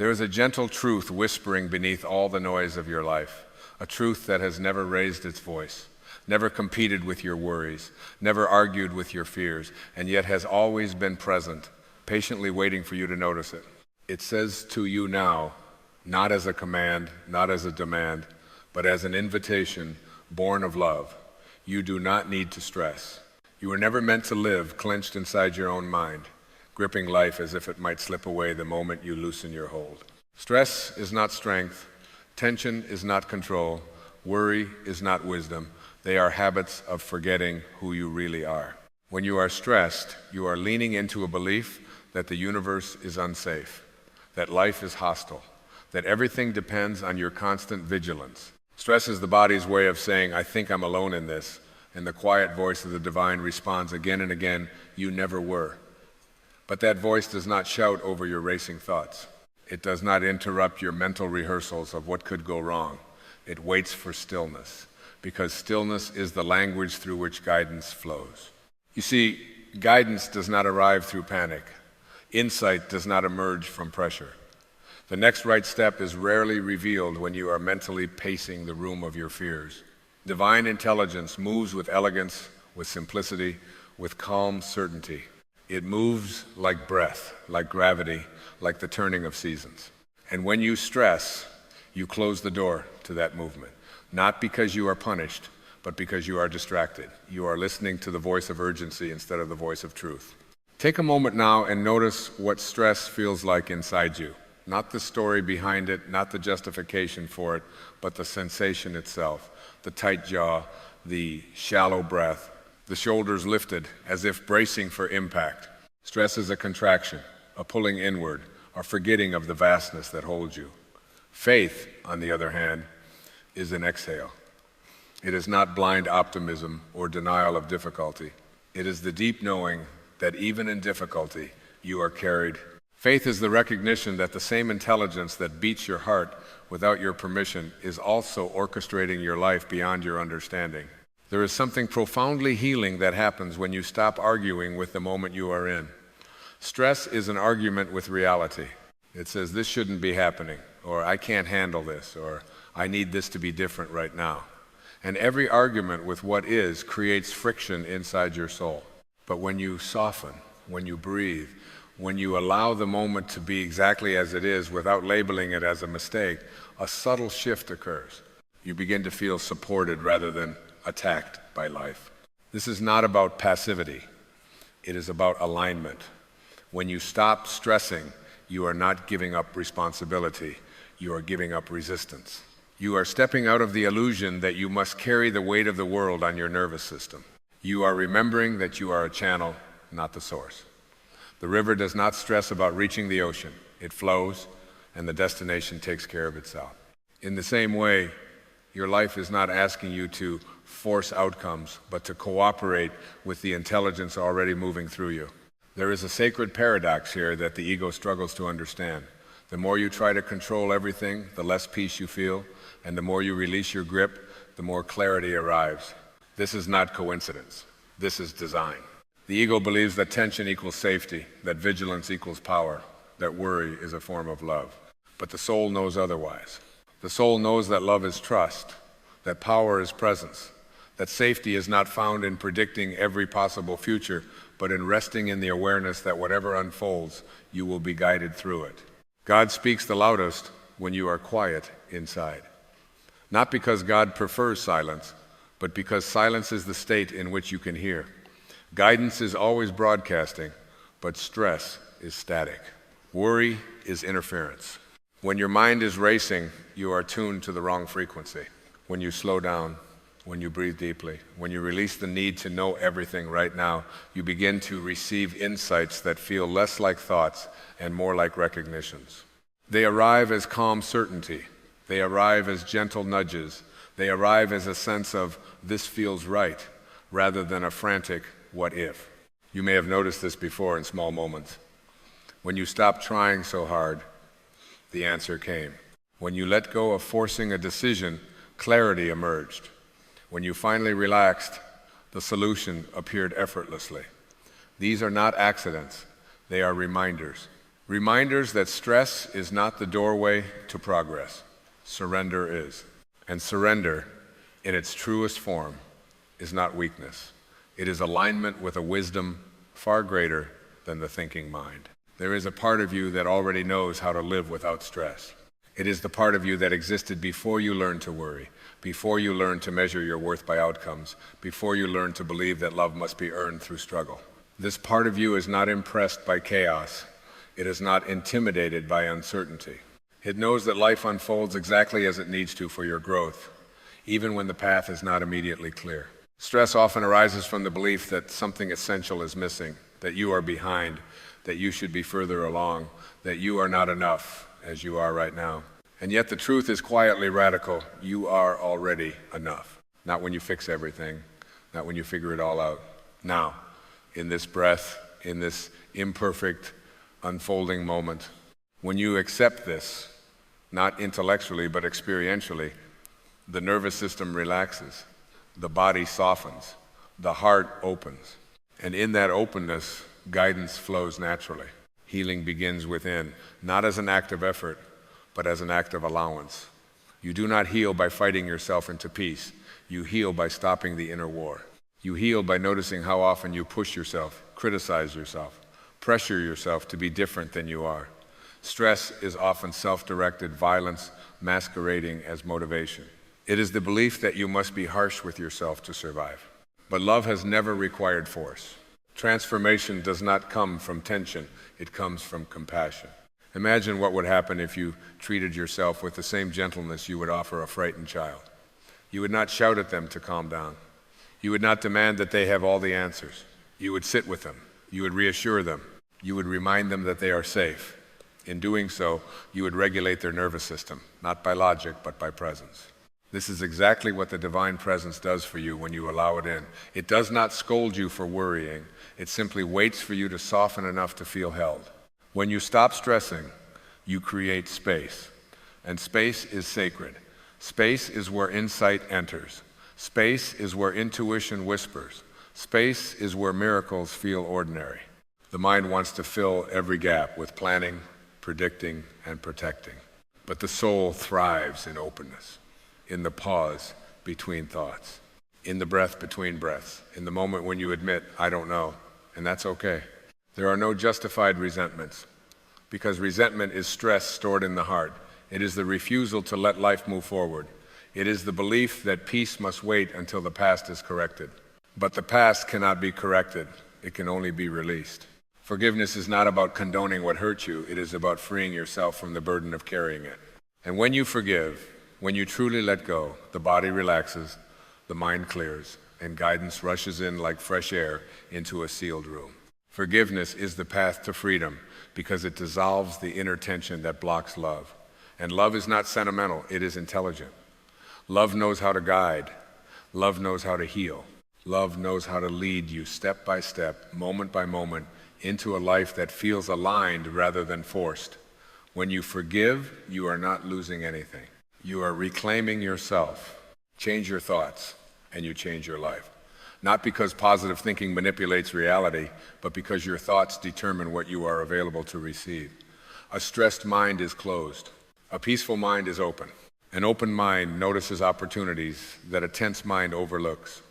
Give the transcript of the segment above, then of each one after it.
There is a gentle truth whispering beneath all the noise of your life, a truth that has never raised its voice, never competed with your worries, never argued with your fears, and yet has always been present, patiently waiting for you to notice it. It says to you now, not as a command, not as a demand, but as an invitation born of love. You do not need to stress. You were never meant to live clenched inside your own mind, gripping life as if it might slip away the moment you loosen your hold. Stress is not strength. Tension is not control. Worry is not wisdom. They are habits of forgetting who you really are. When you are stressed, you are leaning into a belief that the universe is unsafe, that life is hostile, that everything depends on your constant vigilance. Stress is the body's way of saying, I think I'm alone in this, and the quiet voice of the divine responds again and again, you never were. But that voice does not shout over your racing thoughts. It does not interrupt your mental rehearsals of what could go wrong. It waits for stillness, because stillness is the language through which guidance flows. You see, guidance does not arrive through panic. Insight does not emerge from pressure. The next right step is rarely revealed when you are mentally pacing the room of your fears. Divine intelligence moves with elegance, with simplicity, with calm certainty. It moves like breath, like gravity, like the turning of seasons. And when you stress, you close the door to that movement, not because you are punished, but because you are distracted. You are listening to the voice of urgency instead of the voice of truth. Take a moment now and notice what stress feels like inside you. Not the story behind it, not the justification for it, but the sensation itself. The tight jaw, the shallow breath, the shoulders lifted as if bracing for impact. Stress is a contraction, a pulling inward, a forgetting of the vastness that holds you. Faith, on the other hand, is an exhale. It is not blind optimism or denial of difficulty. It is the deep knowing that even in difficulty, you are carried. Faith is the recognition that the same intelligence that beats your heart without your permission is also orchestrating your life beyond your understanding. There is something profoundly healing that happens when you stop arguing with the moment you are in. Stress is an argument with reality. It says, this shouldn't be happening, or I can't handle this, or I need this to be different right now. And every argument with what is creates friction inside your soul. But when you soften, when you breathe, when you allow the moment to be exactly as it is without labeling it as a mistake, a subtle shift occurs. You begin to feel supported rather than attacked by life. This is not about passivity. It is about alignment. When you stop stressing, you are not giving up responsibility. You are giving up resistance. You are stepping out of the illusion that you must carry the weight of the world on your nervous system. You are remembering that you are a channel, not the source. The river does not stress about reaching the ocean. It flows, and the destination takes care of itself. In the same way, your life is not asking you to force outcomes, but to cooperate with the intelligence already moving through you. There is a sacred paradox here that the ego struggles to understand. The more you try to control everything, the less peace you feel, and the more you release your grip, the more clarity arrives. This is not coincidence. This is design. The ego believes that tension equals safety, that vigilance equals power, that worry is a form of love. But the soul knows otherwise. The soul knows that love is trust, that power is presence, that safety is not found in predicting every possible future, but in resting in the awareness that whatever unfolds, you will be guided through it. God speaks the loudest when you are quiet inside. Not because God prefers silence, but because silence is the state in which you can hear. Guidance is always broadcasting, but stress is static. Worry is interference. When your mind is racing, you are tuned to the wrong frequency. When you slow down, when you breathe deeply, when you release the need to know everything right now, you begin to receive insights that feel less like thoughts and more like recognitions. They arrive as calm certainty. They arrive as gentle nudges. They arrive as a sense of, this feels right, rather than a frantic, what if? You may have noticed this before in small moments. When you stopped trying so hard, the answer came. When you let go of forcing a decision, clarity emerged. When you finally relaxed, the solution appeared effortlessly. These are not accidents. They are reminders. Reminders that stress is not the doorway to progress. Surrender is. And surrender, in its truest form, is not weakness. It is alignment with a wisdom far greater than the thinking mind. There is a part of you that already knows how to live without stress. It is the part of you that existed before you learned to worry, before you learned to measure your worth by outcomes, before you learned to believe that love must be earned through struggle. This part of you is not impressed by chaos. It is not intimidated by uncertainty. It knows that life unfolds exactly as it needs to for your growth, even when the path is not immediately clear. Stress often arises from the belief that something essential is missing, that you are behind, that you should be further along, that you are not enough as you are right now. And yet the truth is quietly radical. You are already enough. Not when you fix everything, not when you figure it all out. Now, in this breath, in this imperfect, unfolding moment, when you accept this, not intellectually but experientially, the nervous system relaxes, the body softens, the heart opens. And in that openness, guidance flows naturally. Healing begins within, not as an act of effort, but as an act of allowance. You do not heal by fighting yourself into peace. You heal by stopping the inner war. You heal by noticing how often you push yourself, criticize yourself, pressure yourself to be different than you are. Stress is often self-directed violence masquerading as motivation. It is the belief that you must be harsh with yourself to survive. But love has never required force. Transformation does not come from tension, it comes from compassion. Imagine what would happen if you treated yourself with the same gentleness you would offer a frightened child. You would not shout at them to calm down. You would not demand that they have all the answers. You would sit with them. You would reassure them. You would remind them that they are safe. In doing so, you would regulate their nervous system, not by logic, but by presence. This is exactly what the divine presence does for you when you allow it in. It does not scold you for worrying. It simply waits for you to soften enough to feel held. When you stop stressing, you create space. And space is sacred. Space is where insight enters. Space is where intuition whispers. Space is where miracles feel ordinary. The mind wants to fill every gap with planning, predicting, and protecting. But the soul thrives in openness, in the pause between thoughts, in the breath between breaths, in the moment when you admit, I don't know, and that's okay. There are no justified resentments, because resentment is stress stored in the heart. It is the refusal to let life move forward. It is the belief that peace must wait until the past is corrected. But the past cannot be corrected. It can only be released. Forgiveness is not about condoning what hurt you. It is about freeing yourself from the burden of carrying it. And when you forgive, when you truly let go, the body relaxes, the mind clears, and guidance rushes in like fresh air into a sealed room. Forgiveness is the path to freedom because it dissolves the inner tension that blocks love. And love is not sentimental, it is intelligent. Love knows how to guide. Love knows how to heal. Love knows how to lead you step by step, moment by moment, into a life that feels aligned rather than forced. When you forgive, you are not losing anything. You are reclaiming yourself. Change your thoughts, and you change your life. Not because positive thinking manipulates reality, but because your thoughts determine what you are available to receive. A stressed mind is closed. A peaceful mind is open. An open mind notices opportunities that a tense mind overlooks.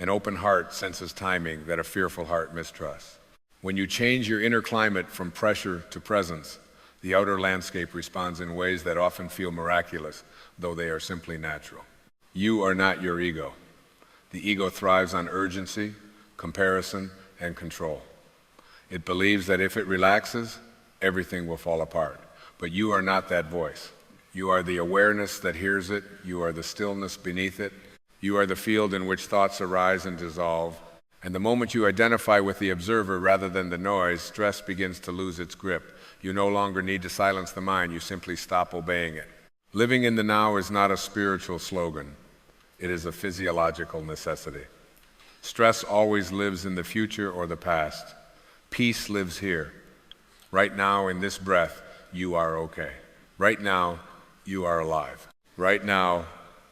An open heart senses timing that a fearful heart mistrusts. When you change your inner climate from pressure to presence, the outer landscape responds in ways that often feel miraculous, though they are simply natural. You are not your ego. The ego thrives on urgency, comparison, and control. It believes that if it relaxes, everything will fall apart. But you are not that voice. You are the awareness that hears it. You are the stillness beneath it. You are the field in which thoughts arise and dissolve. And the moment you identify with the observer rather than the noise, stress begins to lose its grip. You no longer need to silence the mind. You simply stop obeying it. Living in the now is not a spiritual slogan. It is a physiological necessity. Stress always lives in the future or the past. Peace lives here. Right now, in this breath, you are okay. Right now, you are alive. Right now,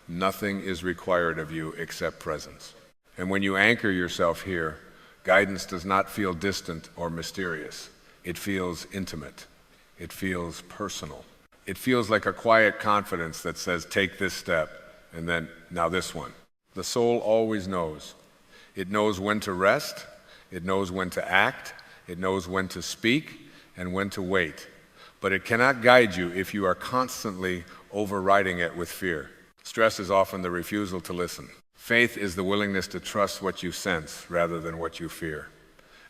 nothing is required of you except presence. And when you anchor yourself here, guidance does not feel distant or mysterious. It feels intimate. It feels personal. It feels like a quiet confidence that says, take this step, and then, now this one. The soul always knows. It knows when to rest, it knows when to act, it knows when to speak, and when to wait. But it cannot guide you if you are constantly overriding it with fear. Stress is often the refusal to listen. Faith is the willingness to trust what you sense rather than what you fear.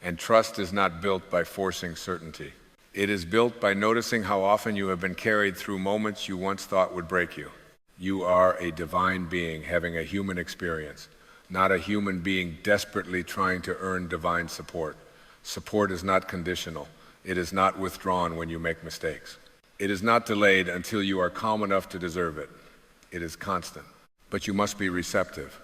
And trust is not built by forcing certainty. It is built by noticing how often you have been carried through moments you once thought would break you. You are a divine being having a human experience, not a human being desperately trying to earn divine support. Support is not conditional. It is not withdrawn when you make mistakes. It is not delayed until you are calm enough to deserve it. It is constant. But you must be receptive.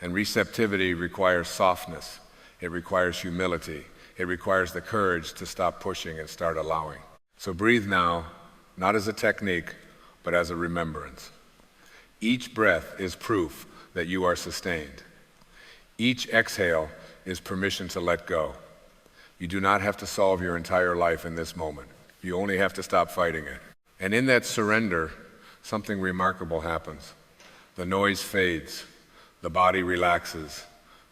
And receptivity requires softness. It requires humility. It requires the courage to stop pushing and start allowing. So breathe now, not as a technique, but as a remembrance. Each breath is proof that you are sustained. Each exhale is permission to let go. You do not have to solve your entire life in this moment. You only have to stop fighting it. And in that surrender, something remarkable happens. The noise fades, the body relaxes,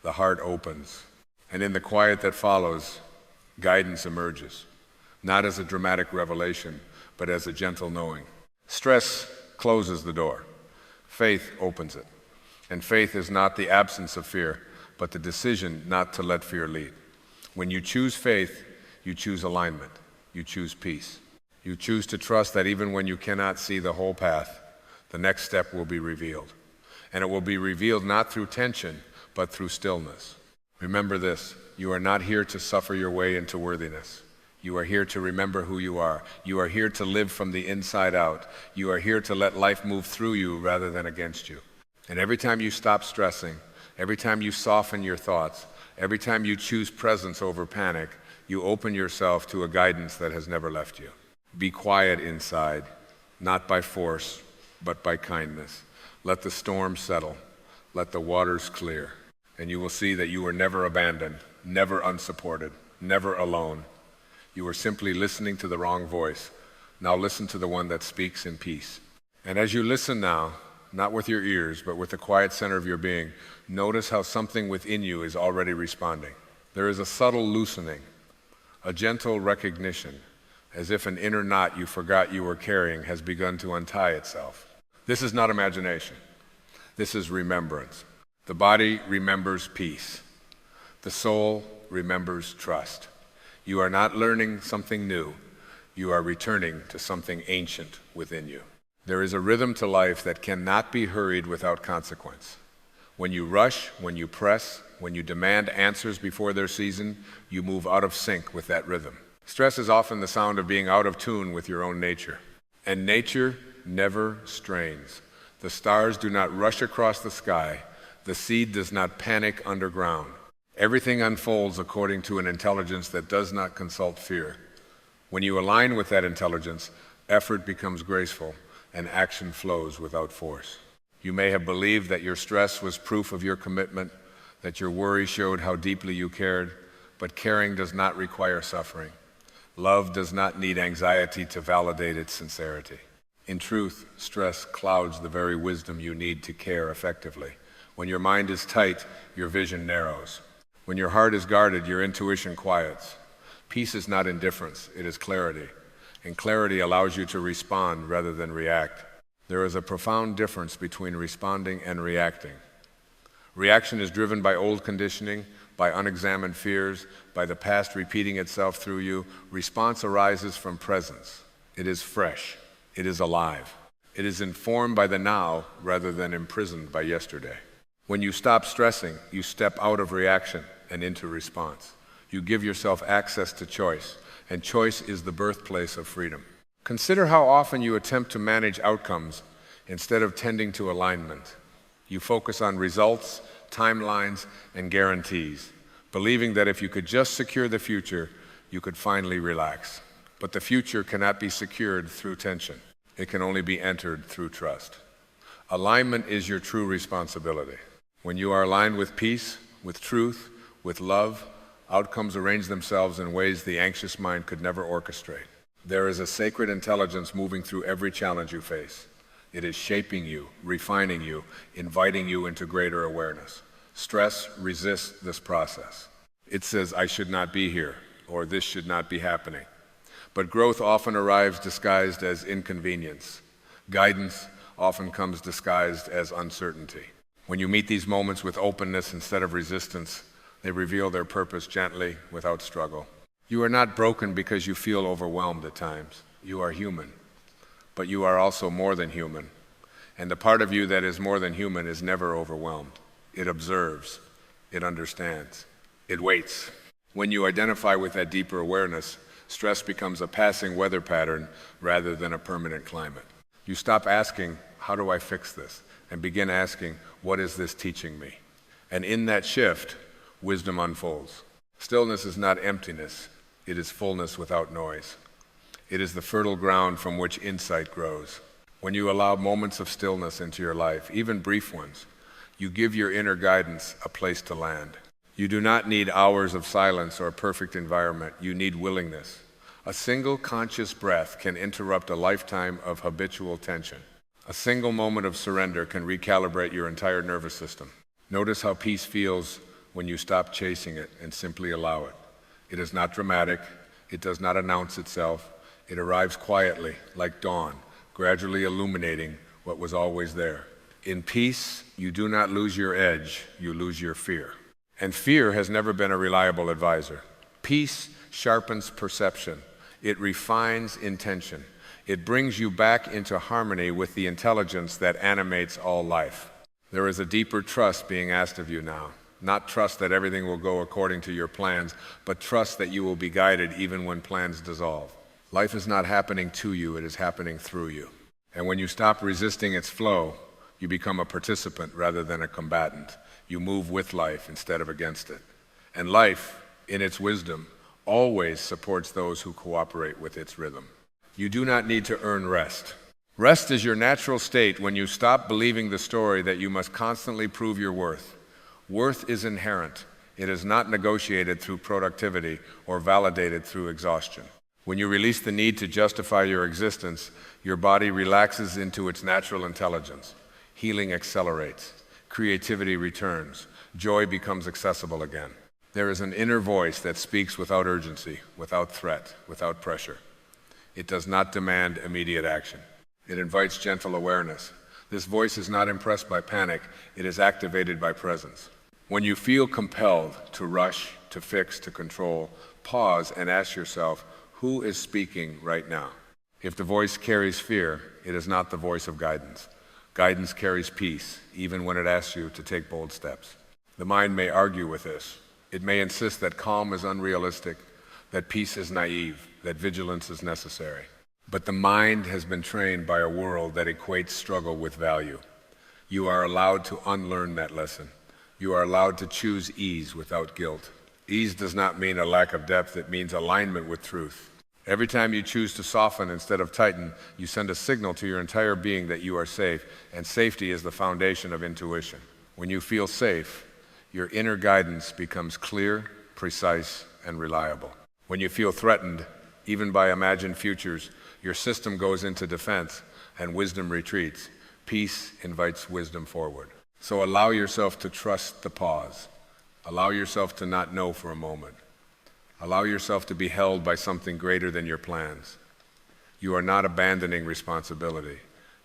the heart opens. And in the quiet that follows, guidance emerges, not as a dramatic revelation, but as a gentle knowing. Stress closes the door. Faith opens it. And faith is not the absence of fear, but the decision not to let fear lead. When you choose faith, you choose alignment. You choose peace. You choose to trust that even when you cannot see the whole path, the next step will be revealed. And it will be revealed not through tension, but through stillness. Remember this, you are not here to suffer your way into worthiness. You are here to remember who you are. You are here to live from the inside out. You are here to let life move through you rather than against you. And every time you stop stressing, every time you soften your thoughts, every time you choose presence over panic, you open yourself to a guidance that has never left you. Be quiet inside, not by force, but by kindness. Let the storm settle. Let the waters clear. And you will see that you were never abandoned, never unsupported, never alone. You were simply listening to the wrong voice. Now listen to the one that speaks in peace. And as you listen now, not with your ears, but with the quiet center of your being, notice how something within you is already responding. There is a subtle loosening, a gentle recognition, as if an inner knot you forgot you were carrying has begun to untie itself. This is not imagination. This is remembrance. The body remembers peace. The soul remembers trust. You are not learning something new. You are returning to something ancient within you. There is a rhythm to life that cannot be hurried without consequence. When you rush, when you press, when you demand answers before their season, you move out of sync with that rhythm. Stress is often the sound of being out of tune with your own nature. And nature never strains. The stars do not rush across the sky. The seed does not panic underground. Everything unfolds according to an intelligence that does not consult fear. When you align with that intelligence, effort becomes graceful and action flows without force. You may have believed that your stress was proof of your commitment, that your worry showed how deeply you cared, but caring does not require suffering. Love does not need anxiety to validate its sincerity. In truth, stress clouds the very wisdom you need to care effectively. When your mind is tight, your vision narrows. When your heart is guarded, your intuition quiets. Peace is not indifference, it is clarity. And clarity allows you to respond rather than react. There is a profound difference between responding and reacting. Reaction is driven by old conditioning, by unexamined fears, by the past repeating itself through you. Response arises from presence. It is fresh. It is alive. It is informed by the now rather than imprisoned by yesterday. When you stop stressing, you step out of reaction and into response. You give yourself access to choice, and choice is the birthplace of freedom. Consider how often you attempt to manage outcomes instead of tending to alignment. You focus on results, timelines, and guarantees, believing that if you could just secure the future, you could finally relax. But the future cannot be secured through tension. It can only be entered through trust. Alignment is your true responsibility. When you are aligned with peace, with truth, with love, outcomes arrange themselves in ways the anxious mind could never orchestrate. There is a sacred intelligence moving through every challenge you face. It is shaping you, refining you, inviting you into greater awareness. Stress resists this process. It says, I should not be here, or this should not be happening. But growth often arrives disguised as inconvenience. Guidance often comes disguised as uncertainty. When you meet these moments with openness instead of resistance, they reveal their purpose gently, without struggle. You are not broken because you feel overwhelmed at times. You are human. But you are also more than human. And the part of you that is more than human is never overwhelmed. It observes. It understands. It waits. When you identify with that deeper awareness, stress becomes a passing weather pattern rather than a permanent climate. You stop asking, how do I fix this? And begin asking, what is this teaching me? And in that shift, wisdom unfolds. Stillness is not emptiness. It is fullness without noise. It is the fertile ground from which insight grows. When you allow moments of stillness into your life, even brief ones, you give your inner guidance a place to land. You do not need hours of silence or a perfect environment. You need willingness. A single conscious breath can interrupt a lifetime of habitual tension. A single moment of surrender can recalibrate your entire nervous system. Notice how peace feels when you stop chasing it and simply allow it. It is not dramatic. It does not announce itself. It arrives quietly, like dawn, gradually illuminating what was always there. In peace, you do not lose your edge, you lose your fear. And fear has never been a reliable advisor. Peace sharpens perception. It refines intention. It brings you back into harmony with the intelligence that animates all life. There is a deeper trust being asked of you now. Not trust that everything will go according to your plans, but trust that you will be guided even when plans dissolve. Life is not happening to you, it is happening through you. And when you stop resisting its flow, you become a participant rather than a combatant. You move with life instead of against it. And life, in its wisdom, always supports those who cooperate with its rhythm. You do not need to earn rest. Rest is your natural state when you stop believing the story that you must constantly prove your worth. Worth is inherent. It is not negotiated through productivity or validated through exhaustion. When you release the need to justify your existence, your body relaxes into its natural intelligence. Healing accelerates. Creativity returns. Joy becomes accessible again. There is an inner voice that speaks without urgency, without threat, without pressure. It does not demand immediate action. It invites gentle awareness. This voice is not impressed by panic. It is activated by presence. When you feel compelled to rush, to fix, to control, pause and ask yourself, who is speaking right now? If the voice carries fear, it is not the voice of guidance. Guidance carries peace, even when it asks you to take bold steps. The mind may argue with this. It may insist that calm is unrealistic, that peace is naive, that vigilance is necessary. But the mind has been trained by a world that equates struggle with value. You are allowed to unlearn that lesson. You are allowed to choose ease without guilt. Ease does not mean a lack of depth, it means alignment with truth. Every time you choose to soften instead of tighten, you send a signal to your entire being that you are safe, and safety is the foundation of intuition. When you feel safe, your inner guidance becomes clear, precise, and reliable. When you feel threatened, even by imagined futures, your system goes into defense and wisdom retreats. Peace invites wisdom forward. So allow yourself to trust the pause. Allow yourself to not know for a moment. Allow yourself to be held by something greater than your plans. You are not abandoning responsibility.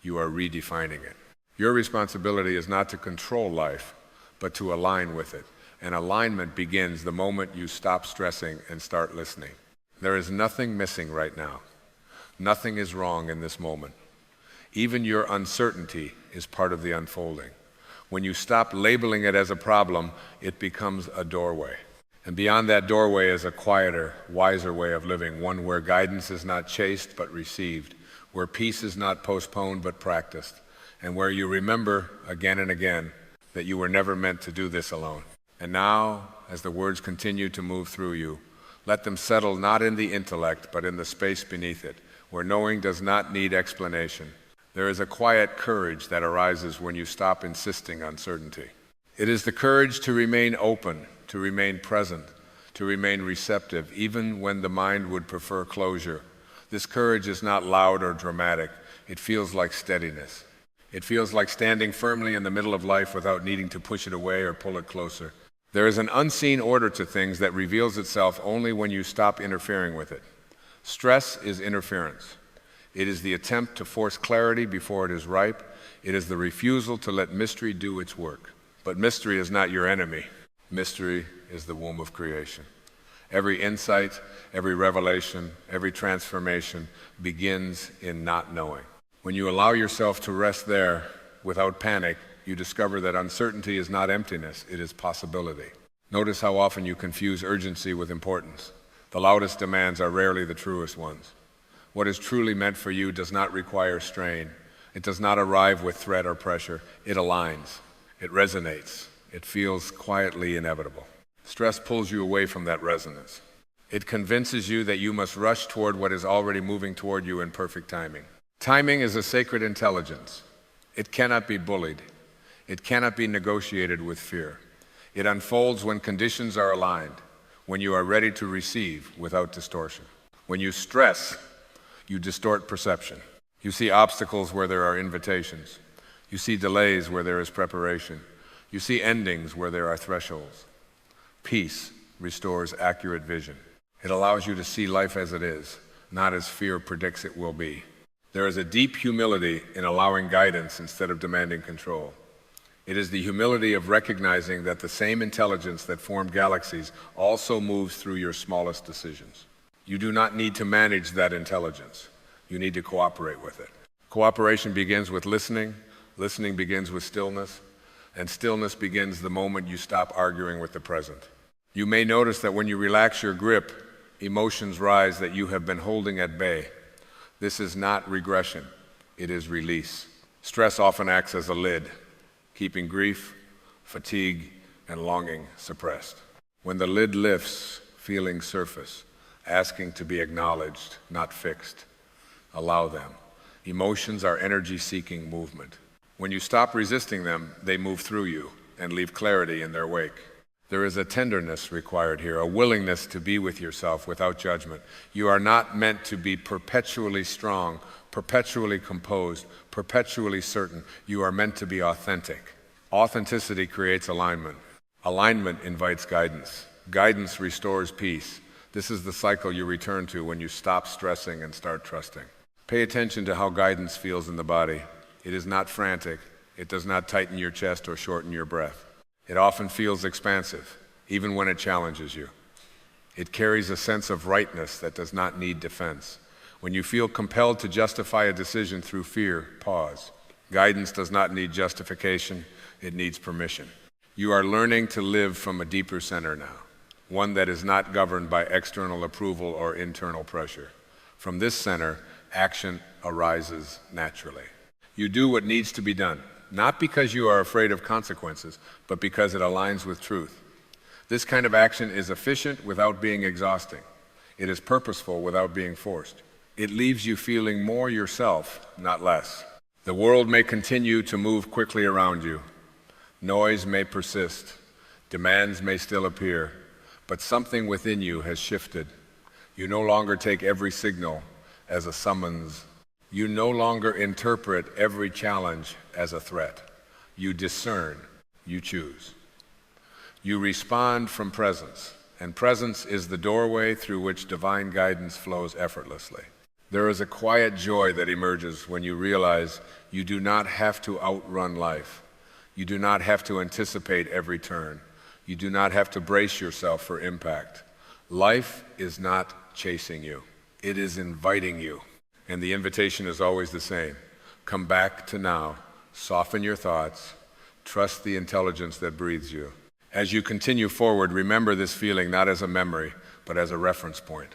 You are redefining it. Your responsibility is not to control life, but to align with it. And alignment begins the moment you stop stressing and start listening. There is nothing missing right now. Nothing is wrong in this moment. Even your uncertainty is part of the unfolding. When you stop labeling it as a problem, it becomes a doorway. And beyond that doorway is a quieter, wiser way of living, one where guidance is not chased but received, where peace is not postponed but practiced, and where you remember again and again that you were never meant to do this alone. And now, as the words continue to move through you, let them settle not in the intellect but in the space beneath it, where knowing does not need explanation. There is a quiet courage that arises when you stop insisting on certainty. It is the courage to remain open, to remain present, to remain receptive, even when the mind would prefer closure. This courage is not loud or dramatic. It feels like steadiness. It feels like standing firmly in the middle of life without needing to push it away or pull it closer. There is an unseen order to things that reveals itself only when you stop interfering with it. Stress is interference. It is the attempt to force clarity before it is ripe. It is the refusal to let mystery do its work. But mystery is not your enemy. Mystery is the womb of creation. Every insight, every revelation, every transformation begins in not knowing. When you allow yourself to rest there without panic, you discover that uncertainty is not emptiness, it is possibility. Notice how often you confuse urgency with importance. The loudest demands are rarely the truest ones. What is truly meant for you does not require strain. It does not arrive with threat or pressure. It aligns. It resonates. It feels quietly inevitable. Stress pulls you away from that resonance. It convinces you that you must rush toward what is already moving toward you in perfect timing. Timing is a sacred intelligence. It cannot be bullied. It cannot be negotiated with fear. It unfolds when conditions are aligned, when you are ready to receive without distortion. When you stress, you distort perception. You see obstacles where there are invitations. You see delays where there is preparation. You see endings where there are thresholds. Peace restores accurate vision. It allows you to see life as it is, not as fear predicts it will be. There is a deep humility in allowing guidance instead of demanding control. It is the humility of recognizing that the same intelligence that formed galaxies also moves through your smallest decisions. You do not need to manage that intelligence. You need to cooperate with it. Cooperation begins with listening. Listening begins with stillness. And stillness begins the moment you stop arguing with the present. You may notice that when you relax your grip, emotions rise that you have been holding at bay. This is not regression, it is release. Stress often acts as a lid, keeping grief, fatigue, and longing suppressed. When the lid lifts, feelings surface, asking to be acknowledged, not fixed. Allow them. Emotions are energy-seeking movement. When you stop resisting them, they move through you and leave clarity in their wake. There is a tenderness required here, a willingness to be with yourself without judgment. You are not meant to be perpetually strong, perpetually composed, perpetually certain. You are meant to be authentic. Authenticity creates alignment. Alignment invites guidance. Guidance restores peace. This is the cycle you return to when you stop stressing and start trusting. Pay attention to how guidance feels in the body. It is not frantic. It does not tighten your chest or shorten your breath. It often feels expansive, even when it challenges you. It carries a sense of rightness that does not need defense. When you feel compelled to justify a decision through fear, pause. Guidance does not need justification, it needs permission. You are learning to live from a deeper center now, one that is not governed by external approval or internal pressure. From this center, action arises naturally. You do what needs to be done, not because you are afraid of consequences, but because it aligns with truth. This kind of action is efficient without being exhausting. It is purposeful without being forced. It leaves you feeling more yourself, not less. The world may continue to move quickly around you. Noise may persist. Demands may still appear. But something within you has shifted. You no longer take every signal as a summons. You no longer interpret every challenge as a threat. You discern, you choose. You respond from presence, and presence is the doorway through which divine guidance flows effortlessly. There is a quiet joy that emerges when you realize you do not have to outrun life. You do not have to anticipate every turn. You do not have to brace yourself for impact. Life is not chasing you. It is inviting you. And the invitation is always the same. Come back to now. Soften your thoughts. Trust the intelligence that breathes you. As you continue forward, remember this feeling not as a memory, but as a reference point.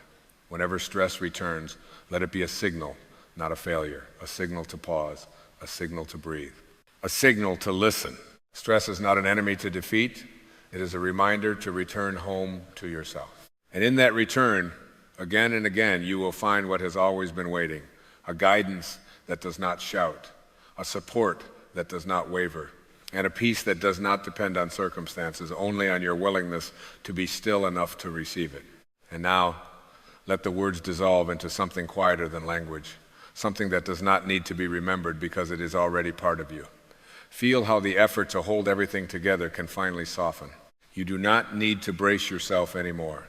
Whenever stress returns, let it be a signal, not a failure. A signal to pause. A signal to breathe. A signal to listen. Stress is not an enemy to defeat. It is a reminder to return home to yourself. And in that return, again and again, you will find what has always been waiting, a guidance that does not shout, a support that does not waver, and a peace that does not depend on circumstances, only on your willingness to be still enough to receive it. And now, Let the words dissolve into something quieter than language, something that does not need to be remembered because it is already part of you. Feel how the effort to hold everything together can finally soften. You do not need to brace yourself anymore.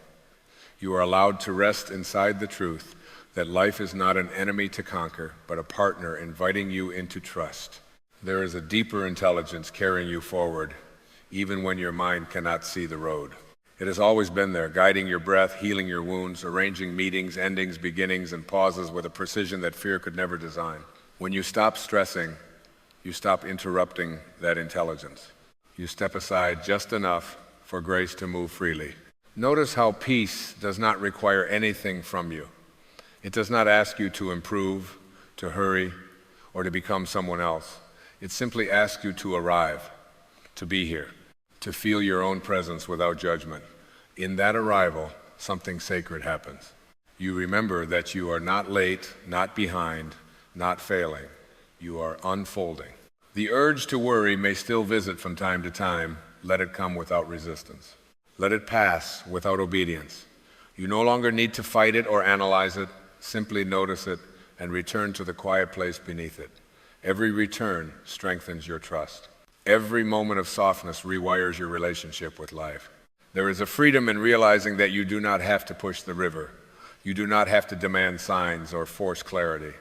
You are allowed to rest inside the truth that life is not an enemy to conquer, but a partner inviting you into trust. There is a deeper intelligence carrying you forward, even when your mind cannot see the road. It has always been there, guiding your breath, healing your wounds, arranging meetings, endings, beginnings, and pauses with a precision that fear could never design. When you stop stressing, you stop interrupting that intelligence. You step aside just enough for grace to move freely. Notice how peace does not require anything from you. It does not ask you to improve, to hurry, or to become someone else. It simply asks you to arrive, to be here, to feel your own presence without judgment. In that arrival, something sacred happens. You remember that you are not late, not behind, not failing. You are unfolding. The urge to worry may still visit from time to time. Let it come without resistance. Let it pass without obedience. You no longer need to fight it or analyze it. Simply notice it and return to the quiet place beneath it. Every return strengthens your trust. Every moment of softness rewires your relationship with life. There is a freedom in realizing that you do not have to push the river. You do not have to demand signs or force clarity.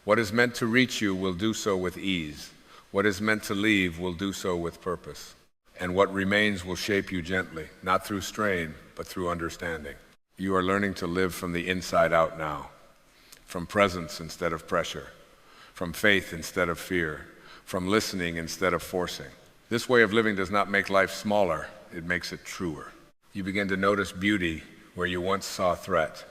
What is meant to reach you will do so with ease. What is meant to leave will do so with purpose. And what remains will shape you gently, not through strain, but through understanding. You are learning to live from the inside out now, from presence instead of pressure, from faith instead of fear, from listening instead of forcing. This way of living does not make life smaller, it makes it truer. You begin to notice beauty where you once saw threat.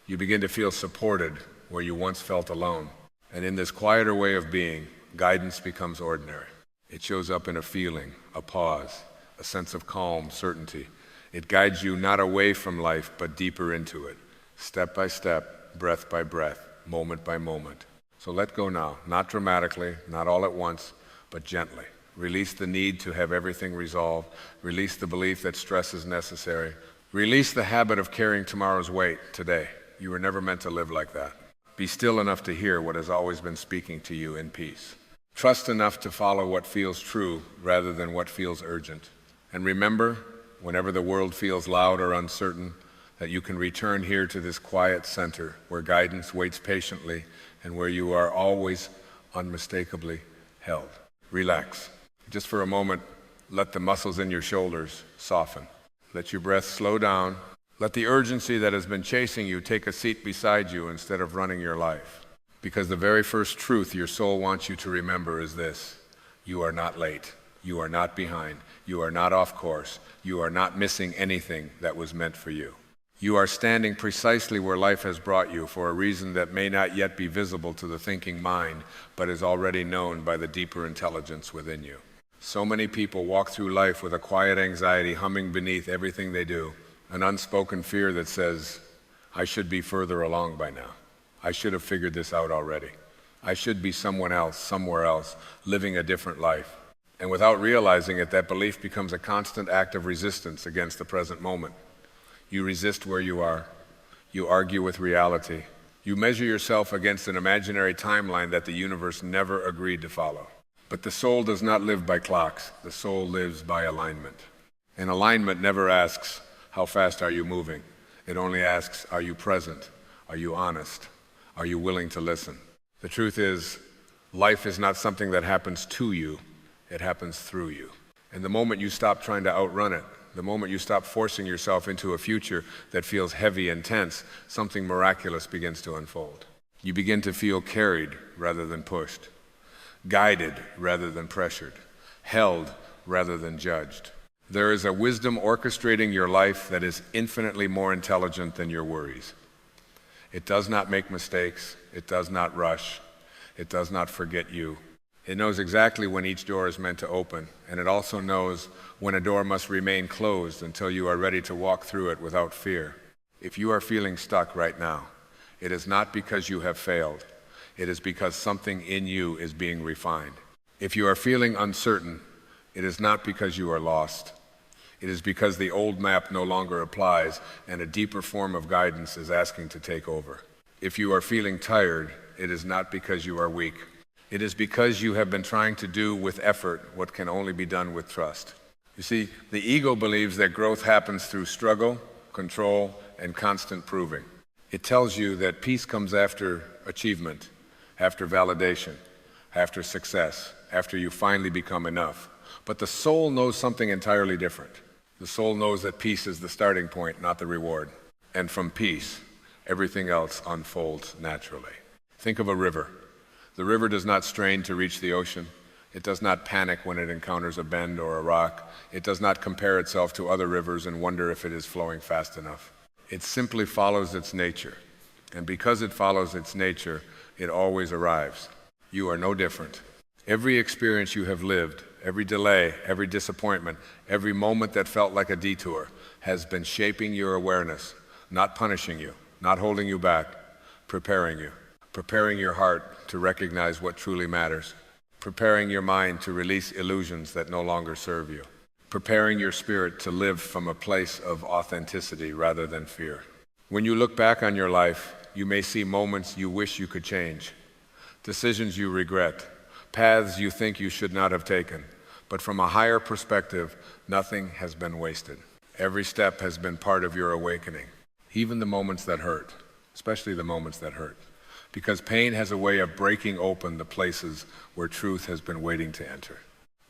You begin to feel supported where you once felt alone. And in this quieter way of being, guidance becomes ordinary. It shows up in a feeling, a pause, a sense of calm, certainty. It guides you not away from life, but deeper into it, step by step, breath by breath, moment by moment. So let go now, not dramatically, not all at once, but gently. Release the need to have everything resolved. Release the belief that stress is necessary. Release the habit of carrying tomorrow's weight today. You were never meant to live like that. Be still enough to hear what has always been speaking to you in peace. Trust enough to follow what feels true rather than what feels urgent. And remember, whenever the world feels loud or uncertain, that you can return here to this quiet center where guidance waits patiently and where you are always unmistakably held. Relax. Just for a moment, let the muscles in your shoulders soften. Let your breath slow down. Let the urgency that has been chasing you take a seat beside you instead of running your life. Because the very first truth your soul wants you to remember is this: you are not late. You are not behind. You are not off course. You are not missing anything that was meant for you. You are standing precisely where life has brought you for a reason that may not yet be visible to the thinking mind, but is already known by the deeper intelligence within you. So many people walk through life with a quiet anxiety humming beneath everything they do, an unspoken fear that says, I should be further along by now. I should have figured this out already. I should be someone else, somewhere else, living a different life. And without realizing it, that belief becomes a constant act of resistance against the present moment. You resist where you are. You argue with reality. You measure yourself against an imaginary timeline that the universe never agreed to follow. But the soul does not live by clocks. The soul lives by alignment. And alignment never asks, how fast are you moving? It only asks, are you present? Are you honest? Are you willing to listen? The truth is, life is not something that happens to you. It happens through you. And the moment you stop trying to outrun it, the moment you stop forcing yourself into a future that feels heavy and tense, something miraculous begins to unfold. You begin to feel carried rather than pushed, guided rather than pressured, held rather than judged. There is a wisdom orchestrating your life that is infinitely more intelligent than your worries. It does not make mistakes. It does not rush. It does not forget you. It knows exactly when each door is meant to open, and it also knows when a door must remain closed until you are ready to walk through it without fear. If you are feeling stuck right now, it is not because you have failed. It is because something in you is being refined. If you are feeling uncertain, it is not because you are lost. It is because the old map no longer applies and a deeper form of guidance is asking to take over. If you are feeling tired, it is not because you are weak. It is because you have been trying to do with effort what can only be done with trust. You see, the ego believes that growth happens through struggle, control, and constant proving. It tells you that peace comes after achievement, after validation, after success, after you finally become enough. But the soul knows something entirely different. The soul knows that peace is the starting point, not the reward. And from peace, everything else unfolds naturally. Think of a river. The river does not strain to reach the ocean. It does not panic when it encounters a bend or a rock. It does not compare itself to other rivers and wonder if it is flowing fast enough. It simply follows its nature. And because it follows its nature, it always arrives. You are no different. Every experience you have lived, every delay, every disappointment, every moment that felt like a detour has been shaping your awareness, not punishing you, not holding you back, preparing you, preparing your heart to recognize what truly matters, preparing your mind to release illusions that no longer serve you, preparing your spirit to live from a place of authenticity rather than fear. When you look back on your life, you may see moments you wish you could change, decisions you regret, paths you think you should not have taken. But from a higher perspective, nothing has been wasted. Every step has been part of your awakening, even the moments that hurt, especially the moments that hurt. Because pain has a way of breaking open the places where truth has been waiting to enter.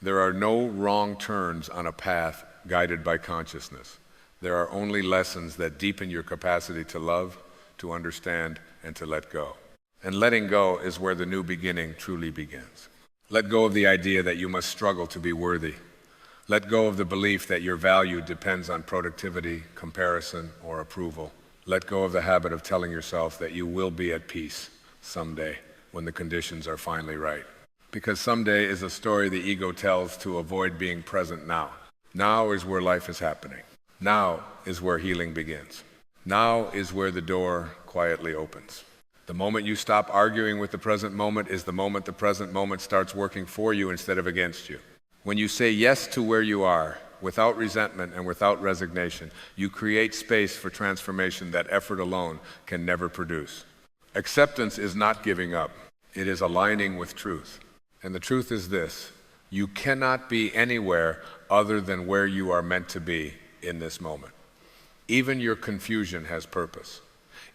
There are no wrong turns on a path guided by consciousness. There are only lessons that deepen your capacity to love, to understand, and to let go. And letting go is where the new beginning truly begins. Let go of the idea that you must struggle to be worthy. Let go of the belief that your value depends on productivity, comparison, or approval. Let go of the habit of telling yourself that you will be at peace someday when the conditions are finally right. Because someday is a story the ego tells to avoid being present now. Now is where life is happening. Now is where healing begins. Now is where the door quietly opens. The moment you stop arguing with the present moment is the moment the present moment starts working for you instead of against you. When you say yes to where you are, without resentment and without resignation, you create space for transformation that effort alone can never produce. Acceptance is not giving up. It is aligning with truth. And the truth is this: you cannot be anywhere other than where you are meant to be in this moment. Even your confusion has purpose.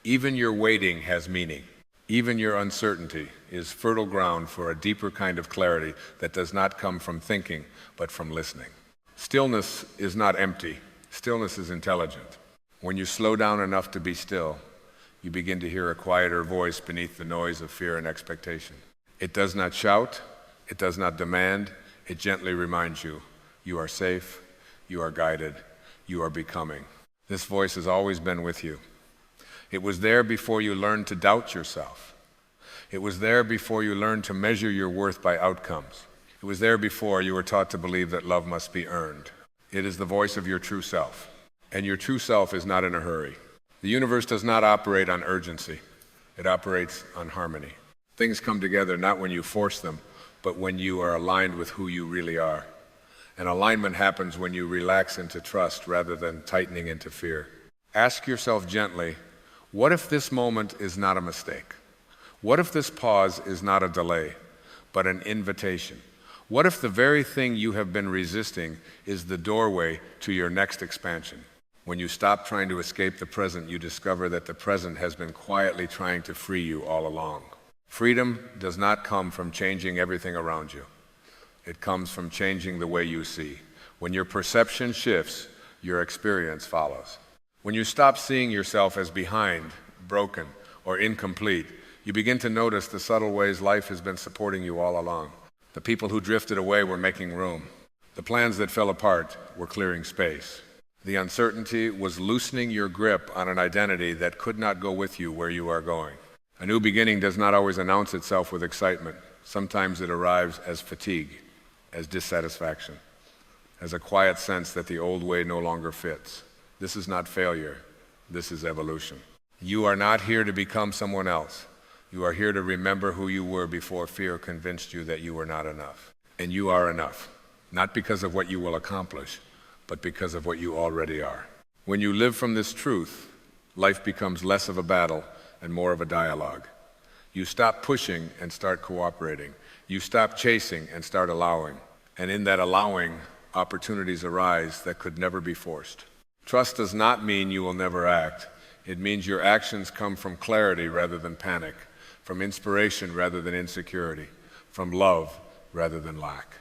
Even your waiting has meaning. Even your uncertainty is fertile ground for a deeper kind of clarity that does not come from thinking, but from listening. Stillness is not empty. Stillness is intelligent. When you slow down enough to be still, you begin to hear a quieter voice beneath the noise of fear and expectation. It does not shout. It does not demand. It gently reminds you, you are safe, you are guided, you are becoming. This voice has always been with you. It was there before you learned to doubt yourself. It was there before you learned to measure your worth by outcomes. It was there before you were taught to believe that love must be earned. It is the voice of your true self. And your true self is not in a hurry. The universe does not operate on urgency. It operates on harmony. Things come together not when you force them, but when you are aligned with who you really are. And alignment happens when you relax into trust rather than tightening into fear. Ask yourself gently, what if this moment is not a mistake? What if this pause is not a delay, but an invitation? What if the very thing you have been resisting is the doorway to your next expansion? When you stop trying to escape the present, you discover that the present has been quietly trying to free you all along. Freedom does not come from changing everything around you. It comes from changing the way you see. When your perception shifts, your experience follows. When you stop seeing yourself as behind, broken, or incomplete, you begin to notice the subtle ways life has been supporting you all along. The people who drifted away were making room. The plans that fell apart were clearing space. The uncertainty was loosening your grip on an identity that could not go with you where you are going. A new beginning does not always announce itself with excitement. Sometimes it arrives as fatigue, as dissatisfaction, as a quiet sense that the old way no longer fits. This is not failure. This is evolution. You are not here to become someone else. You are here to remember who you were before fear convinced you that you were not enough. And you are enough, not because of what you will accomplish, but because of what you already are. When you live from this truth, life becomes less of a battle and more of a dialogue. You stop pushing and start cooperating. You stop chasing and start allowing. And in that allowing, opportunities arise that could never be forced. Trust does not mean you will never act. It means your actions come from clarity rather than panic, from inspiration rather than insecurity, from love rather than lack.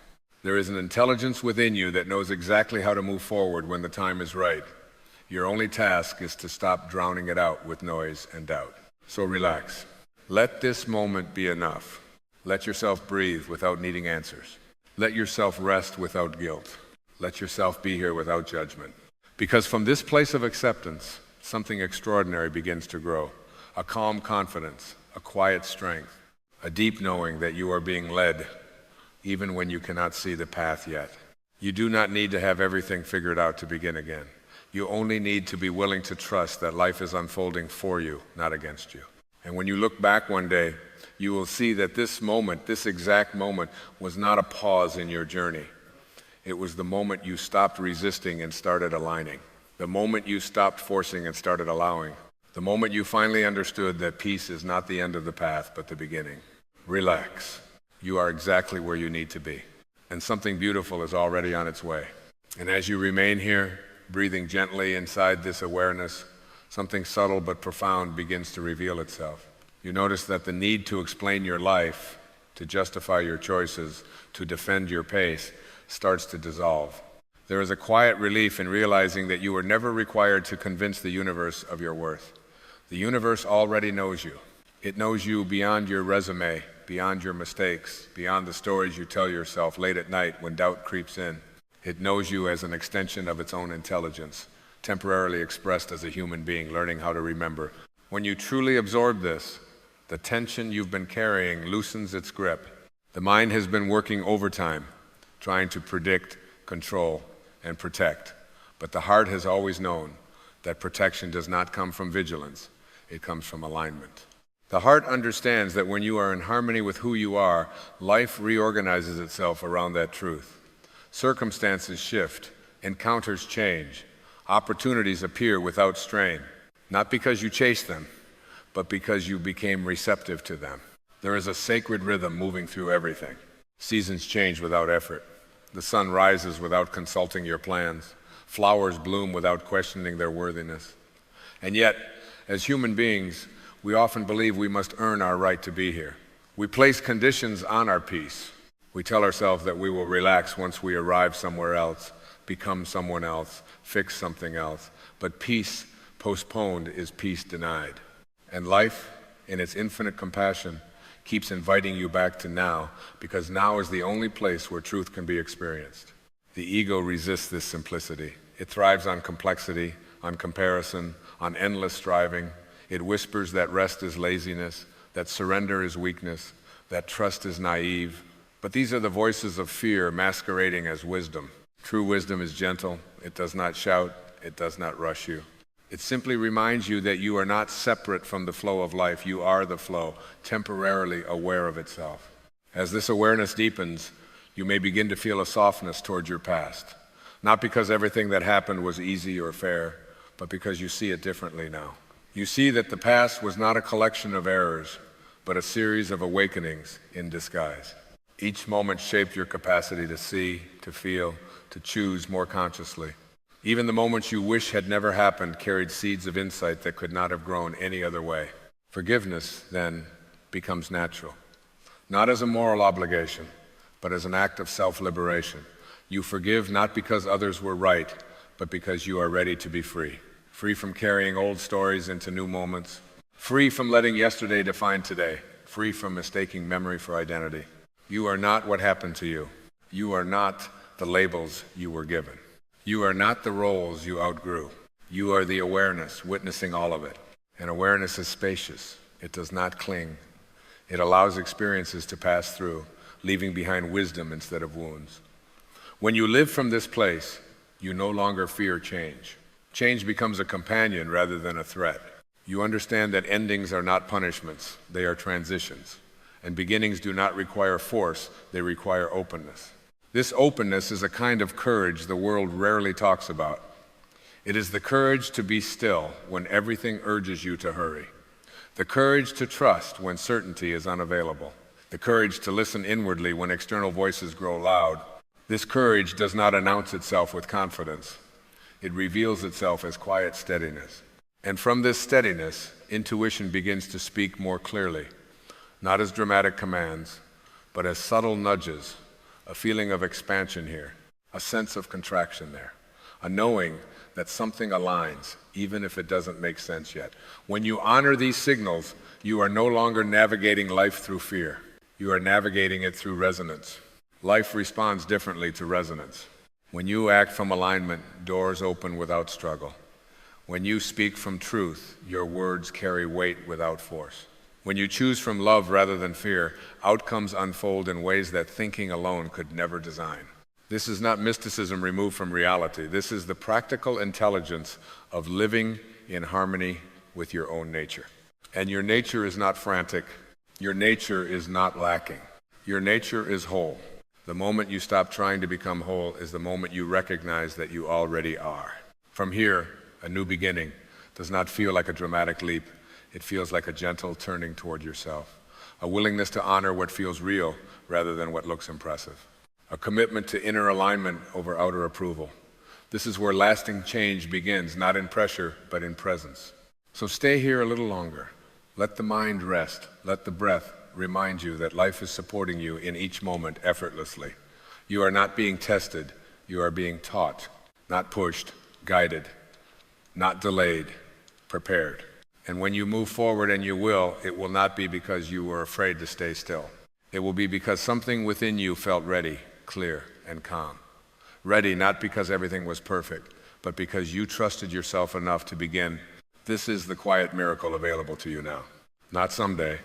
There is an intelligence within you that knows exactly how to move forward when the time is right. Your only task is to stop drowning it out with noise and doubt. So relax. Let this moment be enough. Let yourself breathe without needing answers. Let yourself rest without guilt. Let yourself be here without judgment. Because from this place of acceptance, something extraordinary begins to grow. A calm confidence, a quiet strength, a deep knowing that you are being led even when you cannot see the path yet. You do not need to have everything figured out to begin again. You only need to be willing to trust that life is unfolding for you, not against you. And when you look back one day, you will see that this moment, this exact moment, was not a pause in your journey. It was the moment you stopped resisting and started aligning. The moment you stopped forcing and started allowing. The moment you finally understood that peace is not the end of the path, but the beginning. Relax. You are exactly where you need to be. And something beautiful is already on its way. And as you remain here, breathing gently inside this awareness, something subtle but profound begins to reveal itself. You notice that the need to explain your life, to justify your choices, to defend your pace, starts to dissolve. There is a quiet relief in realizing that you were never required to convince the universe of your worth. The universe already knows you. It knows you beyond your resume, beyond your mistakes, beyond the stories you tell yourself late at night when doubt creeps in. It knows you as an extension of its own intelligence, temporarily expressed as a human being learning how to remember. When you truly absorb this, the tension you've been carrying loosens its grip. The mind has been working overtime, trying to predict, control, and protect. But the heart has always known that protection does not come from vigilance, it comes from alignment. The heart understands that when you are in harmony with who you are, life reorganizes itself around that truth. Circumstances shift, encounters change, opportunities appear without strain, not because you chased them, but because you became receptive to them. There is a sacred rhythm moving through everything. Seasons change without effort. The sun rises without consulting your plans. Flowers bloom without questioning their worthiness. And yet, as human beings, we often believe we must earn our right to be here. We place conditions on our peace. We tell ourselves that we will relax once we arrive somewhere else, become someone else, fix something else. But peace postponed is peace denied. And life, in its infinite compassion, keeps inviting you back to now, because now is the only place where truth can be experienced. The ego resists this simplicity. It thrives on complexity, on comparison, on endless striving. It whispers that rest is laziness, that surrender is weakness, that trust is naive. But these are the voices of fear masquerading as wisdom. True wisdom is gentle. It does not shout. It does not rush you. It simply reminds you that you are not separate from the flow of life. You are the flow, temporarily aware of itself. As this awareness deepens, you may begin to feel a softness towards your past. Not because everything that happened was easy or fair, but because you see it differently now. You see that the past was not a collection of errors, but a series of awakenings in disguise. Each moment shaped your capacity to see, to feel, to choose more consciously. Even the moments you wish had never happened carried seeds of insight that could not have grown any other way. Forgiveness, then, becomes natural. Not as a moral obligation, but as an act of self-liberation. You forgive not because others were right, but because you are ready to be free. Free from carrying old stories into new moments. Free from letting yesterday define today. Free from mistaking memory for identity. You are not what happened to you. You are not the labels you were given. You are not the roles you outgrew. You are the awareness, witnessing all of it. And awareness is spacious. It does not cling. It allows experiences to pass through, leaving behind wisdom instead of wounds. When you live from this place, you no longer fear change. Change becomes a companion rather than a threat. You understand that endings are not punishments, they are transitions. And beginnings do not require force, they require openness. This openness is a kind of courage the world rarely talks about. It is the courage to be still when everything urges you to hurry. The courage to trust when certainty is unavailable. The courage to listen inwardly when external voices grow loud. This courage does not announce itself with confidence. It reveals itself as quiet steadiness. And from this steadiness, intuition begins to speak more clearly, not as dramatic commands, but as subtle nudges, a feeling of expansion here, a sense of contraction there, a knowing that something aligns, even if it doesn't make sense yet. When you honor these signals, you are no longer navigating life through fear. You are navigating it through resonance. Life responds differently to resonance. When you act from alignment, doors open without struggle. When you speak from truth, your words carry weight without force. When you choose from love rather than fear, outcomes unfold in ways that thinking alone could never design. This is not mysticism removed from reality. This is the practical intelligence of living in harmony with your own nature. And your nature is not frantic. Your nature is not lacking. Your nature is whole. The moment you stop trying to become whole is the moment you recognize that you already are. From here, a new beginning does not feel like a dramatic leap. It feels like a gentle turning toward yourself, a willingness to honor what feels real rather than what looks impressive, a commitment to inner alignment over outer approval. This is where lasting change begins, not in pressure, but in presence. So stay here a little longer. Let the mind rest. Let the breath remind you that life is supporting you in each moment effortlessly. You are not being tested. You are being taught, not pushed, guided, not delayed, prepared. And when you move forward, and you will, it will not be because you were afraid to stay still. It will be because something within you felt ready, clear, and calm. Ready not because everything was perfect, but because you trusted yourself enough to begin. This is the quiet miracle available to you now. Not someday,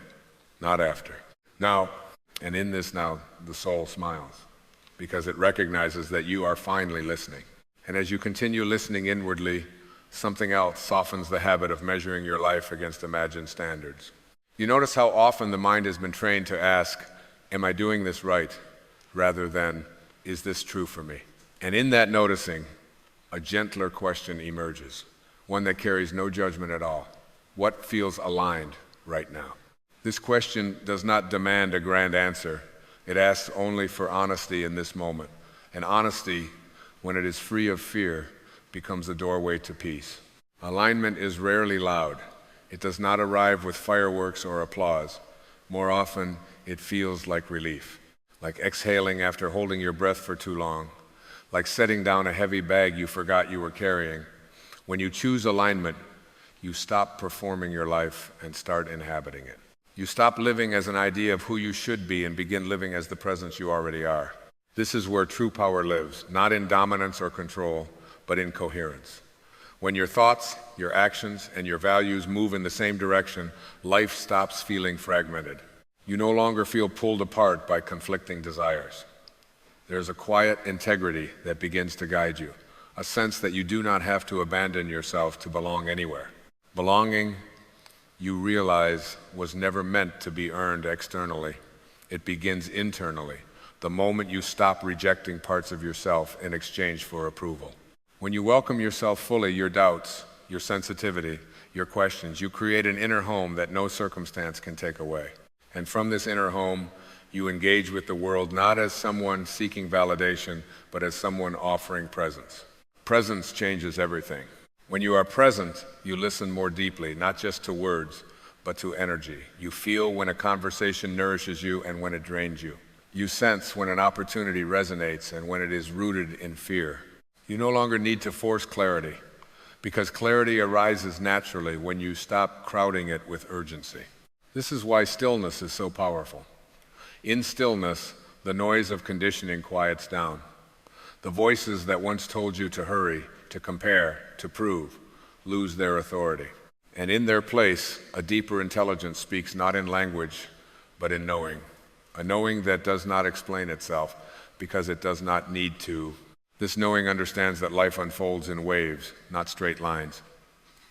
not after. Now, and in this now, the soul smiles, because it recognizes that you are finally listening. And as you continue listening inwardly, something else softens the habit of measuring your life against imagined standards. You notice how often the mind has been trained to ask, am I doing this right? Rather than, is this true for me? And in that noticing, a gentler question emerges, one that carries no judgment at all. What feels aligned right now? This question does not demand a grand answer. It asks only for honesty in this moment. And honesty, when it is free of fear, becomes the doorway to peace. Alignment is rarely loud. It does not arrive with fireworks or applause. More often, it feels like relief, like exhaling after holding your breath for too long, like setting down a heavy bag you forgot you were carrying. When you choose alignment, you stop performing your life and start inhabiting it. You stop living as an idea of who you should be and begin living as the presence you already are. This is where true power lives, not in dominance or control, but in coherence. When your thoughts, your actions, and your values move in the same direction, life stops feeling fragmented. You no longer feel pulled apart by conflicting desires. There's a quiet integrity that begins to guide you, a sense that you do not have to abandon yourself to belong anywhere. Belonging, you realize, was never meant to be earned externally. It begins internally, the moment you stop rejecting parts of yourself in exchange for approval. When you welcome yourself fully, your doubts, your sensitivity, your questions, you create an inner home that no circumstance can take away. And from this inner home, you engage with the world not as someone seeking validation, but as someone offering presence. Presence changes everything. When you are present, you listen more deeply, not just to words, but to energy. You feel when a conversation nourishes you and when it drains you. You sense when an opportunity resonates and when it is rooted in fear. You no longer need to force clarity, because clarity arises naturally when you stop crowding it with urgency. This is why stillness is so powerful. In stillness, the noise of conditioning quiets down. The voices that once told you to hurry, to compare, to prove, lose their authority. And in their place, a deeper intelligence speaks not in language, but in knowing. A knowing that does not explain itself, because it does not need to. This knowing understands that life unfolds in waves, not straight lines.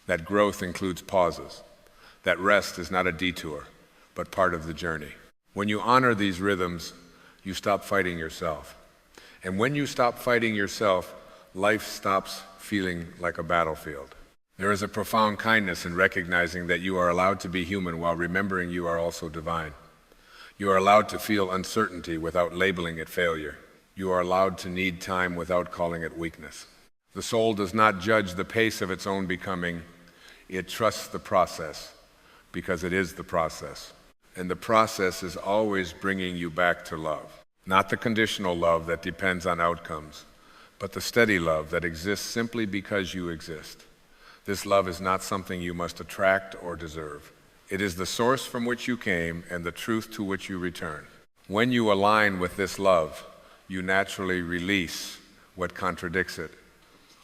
That growth includes pauses. That rest is not a detour, but part of the journey. When you honor these rhythms, you stop fighting yourself. And when you stop fighting yourself, life stops feeling like a battlefield. There is a profound kindness in recognizing that you are allowed to be human while remembering you are also divine. You are allowed to feel uncertainty without labeling it failure. You are allowed to need time without calling it weakness. The soul does not judge the pace of its own becoming. It trusts the process because it is the process. And the process is always bringing you back to love. Not the conditional love that depends on outcomes, but the steady love that exists simply because you exist. This love is not something you must attract or deserve. It is the source from which you came and the truth to which you return. When you align with this love, you naturally release what contradicts it.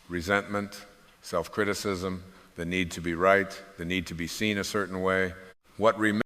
Resentment, self-criticism, the need to be right, the need to be seen a certain way. What remains